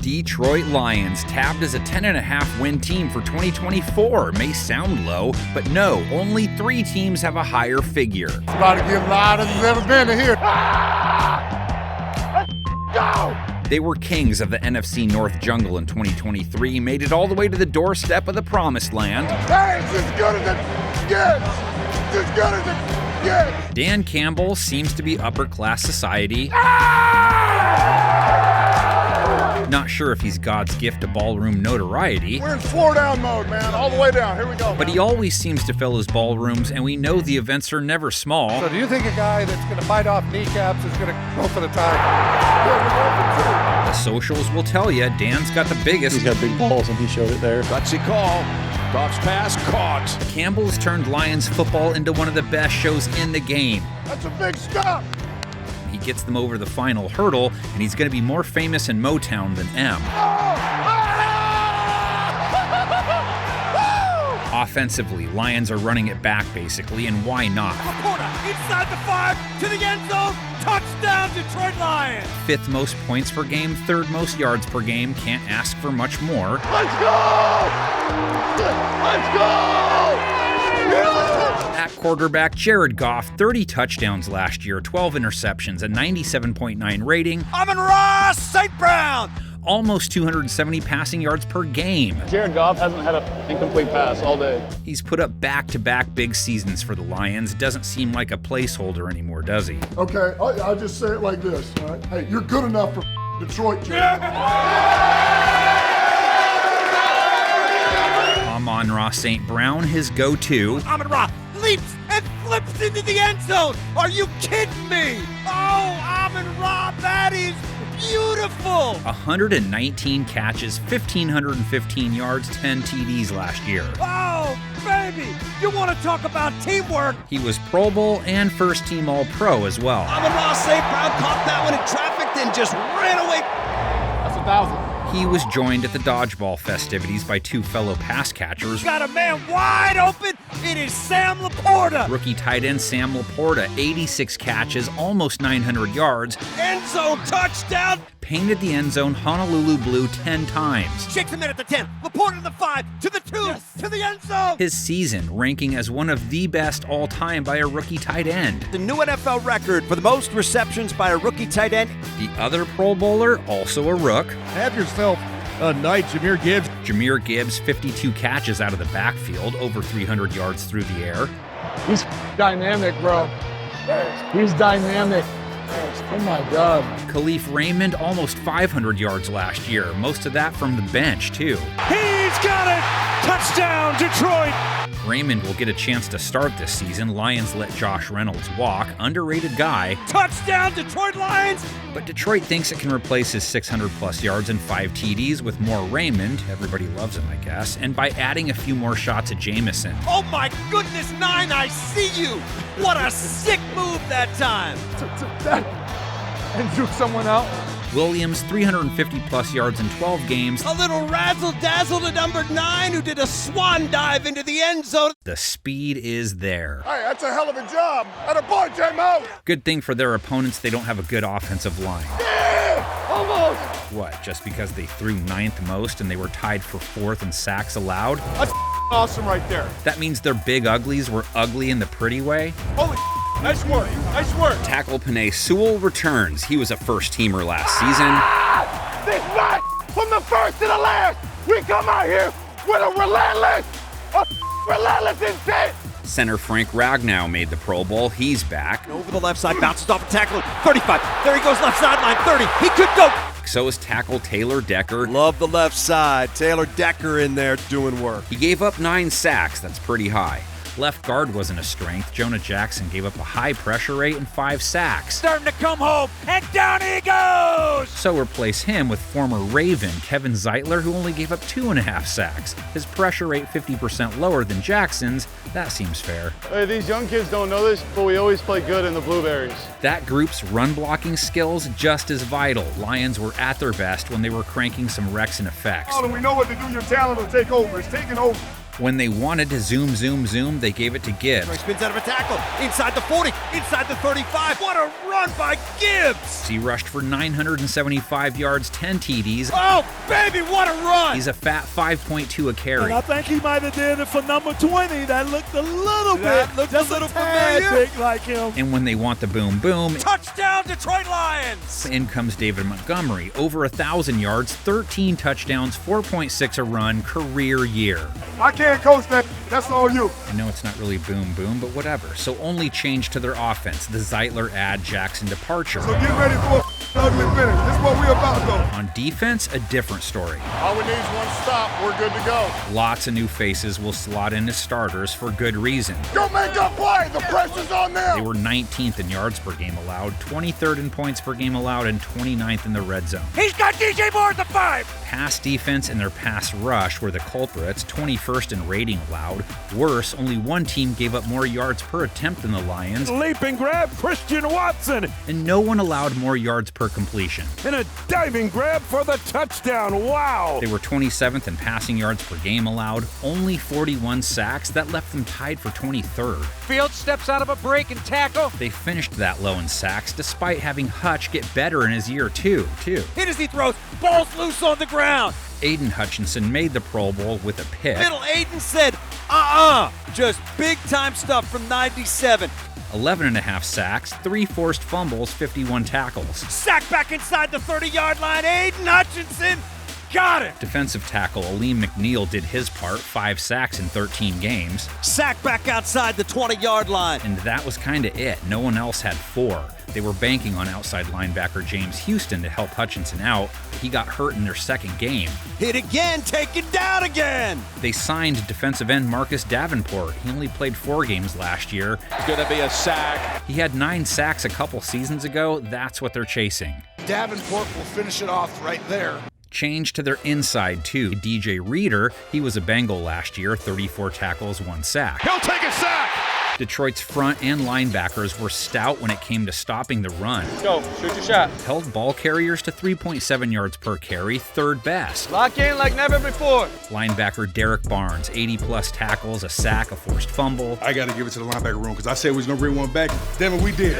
Detroit Lions, tabbed as a 10.5 win team for 2024. May sound low, but no, only 3 teams have a higher figure. It's about to get louder than it's ever been in here. Let's go! They were kings of the NFC North jungle in 2023, made it all the way to the doorstep of the promised land. Hey, it's as good as it gets! It's as good as it gets! Dan Campbell seems to be upper-class society. Not sure if he's God's gift to ballroom notoriety. We're in floor down mode, man. All the way down. Here we go. But he always seems to fill his ballrooms, and we know the events are never small. So do you think a guy that's going to bite off kneecaps is going to go for the time? Yeah, we're going for 2. The socials will tell you Dan's got the biggest. He's got big balls, and he showed it there. Gutsy call. Dobbs pass, caught. Campbell's turned Lions football into one of the best shows in the game. That's a big stop. He gets them over the final hurdle, and he's going to be more famous in Motown than M. Offensively, Lions are running it back basically, and why not? Laporta inside the 5 to the end zone. Touchdown, Detroit Lions. 5th most points per game, 3rd most yards per game. Can't ask for much more. Let's go! Let's go! At quarterback, Jared Goff, 30 touchdowns last year, 12 interceptions, a 97.9 rating. Amon-Ra St. Brown. Almost 270 passing yards per game. Jared Goff hasn't had an incomplete pass all day. He's put up back-to-back big seasons for the Lions. Doesn't seem like a placeholder anymore, does he? Okay, I'll just say it like this, all right? Hey, you're good enough for Detroit, Jared. Amon-Ra St. Brown, his go-to. Amon-Ra leaps and flips into the end zone. Are you kidding me? Oh, Amon-Ra, that is beautiful. 119 catches, 1,515 yards, 10 TDs last year. Oh, baby, you want to talk about teamwork? He was Pro Bowl and first-team All-Pro as well. Amon-Ra St. Brown caught that one in traffic, then just ran away. That's 1,000. He was joined at the dodgeball festivities by 2 fellow pass catchers. Got a man wide open. It is Sam Laporta. Rookie tight end Sam Laporta, 86 catches, almost 900 yards. End zone touchdown. Painted the end zone Honolulu blue 10 times. Shakes him in at the 10. Laporta to the 5, to the 2, to the end zone. His season ranking as one of the best all time by a rookie tight end. The new NFL record for the most receptions by a rookie tight end. The other Pro Bowler, also a rook. Have yourself a night, Jahmyr Gibbs. Jahmyr Gibbs, 52 catches out of the backfield, over 300 yards through the air. He's dynamic, bro. He's dynamic. Oh, my God. Khalif Raymond, almost 500 yards last year, most of that from the bench, too. He's got it! Touchdown, Detroit! Raymond will get a chance to start this season. Lions let Josh Reynolds walk. Underrated guy. Touchdown, Detroit Lions! But Detroit thinks it can replace his 600-plus yards and 5 TDs with more Raymond. Everybody loves him, I guess. And by adding a few more shots at Jameson. Oh, my goodness, 9, I see you! What a sick move that time! And juke someone out. Williams, 350-plus yards in 12 games. A little razzle-dazzle to number 9 who did a swan dive into the end zone. The speed is there. Hey, that's a hell of a job. Atta boy, J-Mo. Good thing for their opponents, they don't have a good offensive line. Yeah, almost. What, just because they threw 9th most and they were tied for 4th in sacks allowed? That's awesome right there. That means their big uglies were ugly in the pretty way? Holy nice work. Nice work. Tackle Penei Sewell returns. He was a first-teamer last season. This night, from the first to the last, we come out here with a relentless intent. Center Frank Ragnow made the Pro Bowl. He's back. Over the left side, bounces off a tackle. 35. There he goes, left sideline. 30. He could go. So is tackle Taylor Decker. Love the left side. Taylor Decker in there doing work. He gave up 9 sacks. That's pretty high. Left guard wasn't a strength. Jonah Jackson gave up a high pressure rate and 5 sacks. Starting to come home, and down he goes! So replace him with former Raven Kevin Zeitler, who only gave up 2.5 sacks. His pressure rate 50% lower than Jackson's. That seems fair. Hey, these young kids don't know this, but we always play good in the Blueberries. That group's run blocking skills just as vital. Lions were at their best when they were cranking some recs and effects. Oh, and we know what to do. Your talent will take over. It's taking over. When they wanted to zoom, zoom, zoom, they gave it to Gibbs. He spins out of a tackle, inside the 40, inside the 35. What a run by Gibbs! He rushed for 975 yards, 10 TDs. Oh, baby, what a run! He's a fat 5.2 a carry. And I think he might have did it for number 20. That looked a little bit, looked just a little tad familiar. big like him. And when they want the boom, boom, Touchdown, Detroit Lions! in comes David Montgomery. Over 1,000 yards, 13 touchdowns, 4.6 a run, career year. I can't coach that. That's all you. I know it's not really boom, boom, but whatever. So only change to their offense, the Zeitler add Jackson departure. So get ready for an ugly finish. This is what we about though. On defense, a different story. All we need is one stop. We're good to go. Lots of new faces will slot in as starters for good reason. Go make a play. The pressure's on them. They were 19th in yards per game allowed, 23rd in points per game allowed, and 29th in the red zone. He's got DJ Moore at the 5! Pass defense and their pass rush were the culprits, 21st in rating allowed. Worse, only one team gave up more yards per attempt than the Lions, Leap and grab Christian Watson. and no one allowed more yards per completion. And a diving grab for the touchdown. Wow. They were 27th in passing yards per game allowed, only 41 sacks. That left them tied for 23rd. Fields steps out of a break and tackle. They finished that low in sacks despite having Hutch get better in his year two, too. Hit as he throws. Ball's loose on the ground. Aiden Hutchinson made the Pro Bowl with a pick. Little Aiden said, just big-time stuff from 97. 11 and a half sacks, 3 forced fumbles, 51 tackles. Sack back inside the 30-yard line. Aiden Hutchinson got it. Defensive tackle Aleem McNeil did his part, 5 sacks in 13 games. Sack back outside the 20-yard line. And that was kind of it. No one else had 4. They were banking on outside linebacker James Houston to help Hutchinson out. He got hurt in their second game. Hit again, taken down again. They signed defensive end Marcus Davenport. He only played 4 games last year. It's going to be a sack. He had 9 sacks a couple seasons ago. That's what they're chasing. Davenport will finish it off right there. Change to their inside, too. DJ Reader, he was a Bengal last year, 34 tackles, 1 sack. He'll take a sack. Detroit's front and linebackers were stout when it came to stopping the run. Go, shoot your shot. Held ball carriers to 3.7 yards per carry, 3rd best. Lock in like never before. Linebacker Derek Barnes, 80-plus tackles, a sack, a forced fumble. I got to give it to the linebacker room because I said we was going to bring one back. Damn it, we did.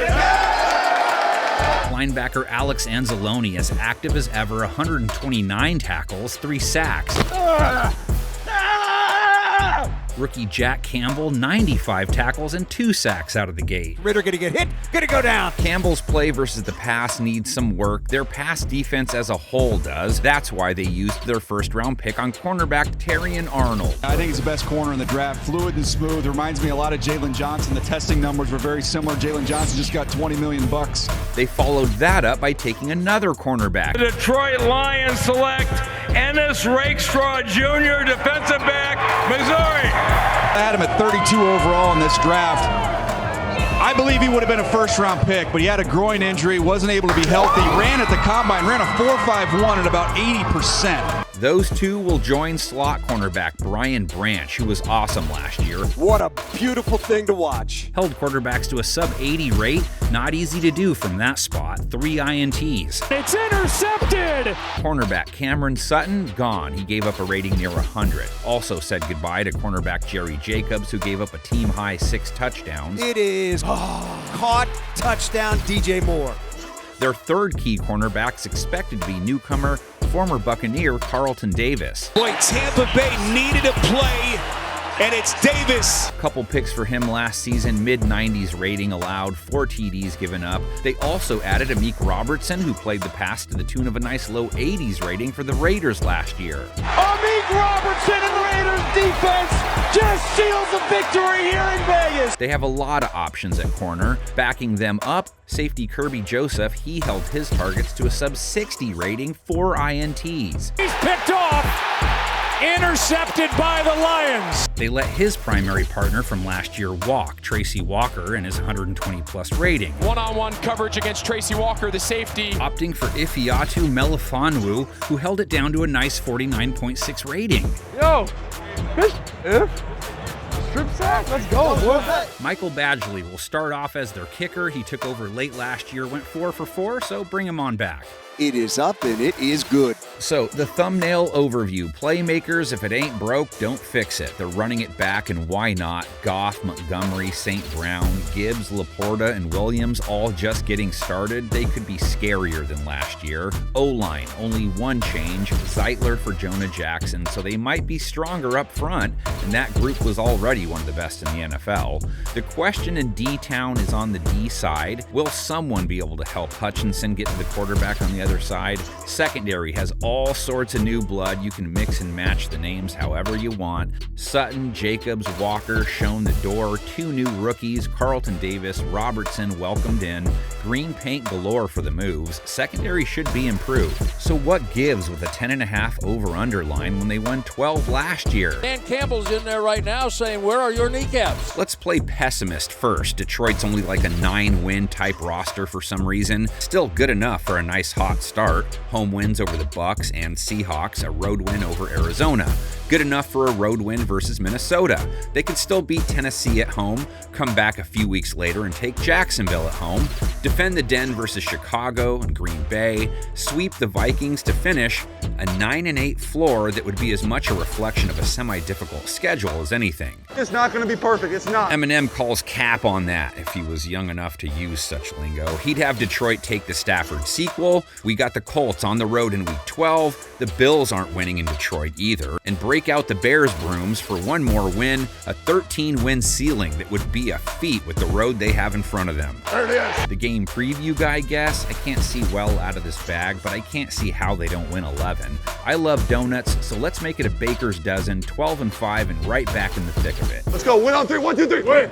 Linebacker Alex Anzalone, as active as ever, 129 tackles, 3 sacks. Rookie Jack Campbell, 95 tackles and 2 sacks out of the gate. Ritter gonna get hit, gonna go down. Campbell's play versus the pass needs some work. Their pass defense as a whole does. That's why they used their first-round pick on cornerback Terrion Arnold. I think he's the best corner in the draft. Fluid and smooth. Reminds me a lot of Jalen Johnson. The testing numbers were very similar. Jalen Johnson just got $20 million. They followed that up by taking another cornerback. The Detroit Lions select Ennis Rakestraw Jr., defensive back, Missouri. I had him at 32 overall in this draft. I believe he would have been a first-round pick, but he had a groin injury, wasn't able to be healthy, ran at the combine, ran a 4.51 at about 80%. Those two will join slot cornerback Brian Branch, who was awesome last year. What a beautiful thing to watch. Held quarterbacks to a sub-80 rate. Not easy to do from that spot. 3 INTs. It's intercepted. Cornerback Cameron Sutton, gone. He gave up a rating near 100. Also said goodbye to cornerback Jerry Jacobs, who gave up a team-high 6 touchdowns. It is caught touchdown DJ Moore. Their third key cornerback's expected to be newcomer, former Buccaneer Carlton Davis. Boy, Tampa Bay needed a play, and it's Davis. Couple picks for him last season, mid-90s rating allowed, 4 TDs given up. They also added Amik Robertson, who played the pass to the tune of a nice low 80s rating for the Raiders last year. Amik Robertson and the Raiders defense just seals the victory here in Vegas. They have a lot of options at corner. Backing them up, safety Kirby Joseph, he held his targets to a sub-60 rating, 4 INTs. He's picked off, intercepted by the Lions. They let his primary partner from last year walk, Tracy Walker, in his 120-plus rating. One-on-one coverage against Tracy Walker, the safety. Opting for Ifiatu Melifonwu, who held it down to a nice 49.6 rating. Yo, strip sack, let's go, boy. Michael Badgley will start off as their kicker. He took over late last year, went 4 for 4, so bring him on back. It is up and it is good. So, the thumbnail overview. Playmakers, if it ain't broke, don't fix it. They're running it back, and why not? Goff, Montgomery, St. Brown, Gibbs, Laporta, and Williams all just getting started. They could be scarier than last year. O-line, only one change. Zeitler for Jonah Jackson, so they might be stronger up front, and that group was already one of the best in the NFL. The question in D-Town is on the D side. Will someone be able to help Hutchinson get to the quarterback on the other side? Secondary has all sorts of new blood. You can mix and match the names however you want. Sutton, Jacobs, Walker shown the door. 2 new rookies, Carlton Davis, Robertson welcomed in. Green paint galore for the moves. Secondary should be improved. So what gives with a 10.5 over-under line when they won 12 last year? Dan Campbell's in there right now saying, where are your kneecaps? Let's play pessimist first. Detroit's only like a 9-win type roster for some reason. Still good enough for a nice hot start. Home wins over the Bucs and Seahawks, a road win over Arizona. Good enough for a road win versus Minnesota. They could still beat Tennessee at home, come back a few weeks later and take Jacksonville at home, defend the Den versus Chicago and Green Bay, sweep the Vikings to finish a 9-8 floor that would be as much a reflection of a semi-difficult schedule as anything. It's not going to be perfect. It's not. Eminem calls cap on that if he was young enough to use such lingo. He'd have Detroit take the Stafford sequel. We got the Colts on the road in Week 12. The Bills aren't winning in Detroit either. And break out the Bears brooms for one more win, a 13-win ceiling that would be a feat with the road they have in front of them. There it is. The game preview guy guess, I can't see well out of this bag, but I can't see how they don't win 11. I love donuts, so let's make it a baker's dozen, 12-5, and right back in the thick of it. Let's go. Win on 3. 1, 2, 3. Win.